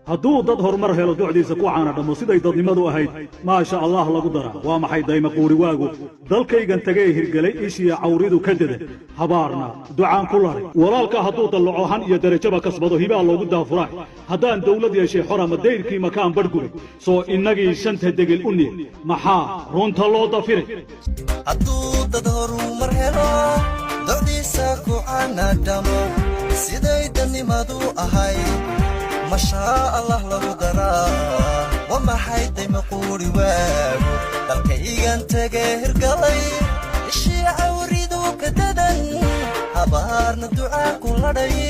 hadduu dad horumar helo ducdiisa ku caana dhamo siday dadnimadu ahayd maasha allah lagu dara waa maxay dayma quuri waagu dalkaygan tagay hirgelay ishiya cawridu ka dada habaarna ducaan ku laray walaalka hadduu dallaco han iyo darajaba kasbado hibaa loogu daafuray haddaan dawlad yeeshay xor ama dayrkii makaan barhgubay soo innagii shanta degel u niye maxaa runta loo dafiray hadduu dad horumar helo ducdiisa ku caana dhamo siday dadnimadu ahayd ما شاء الله لو درا وما حيد مقوري واغو دلكيغان تغير قلي الشيع وريدو كددن حبارنا دعاء كل دي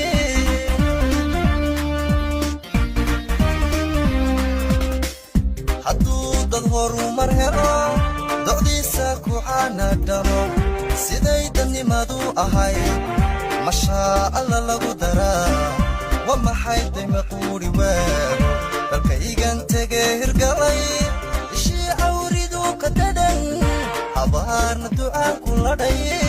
حدود الهور مرهرا دعدي ساكو عانا دمو سيدي دني مادو أهاي ما شاء الله لو درا وما حيد مقوري واغو دلكيغان تغير قلي الشيع وريدو كددن حبارنا دعاء كل دي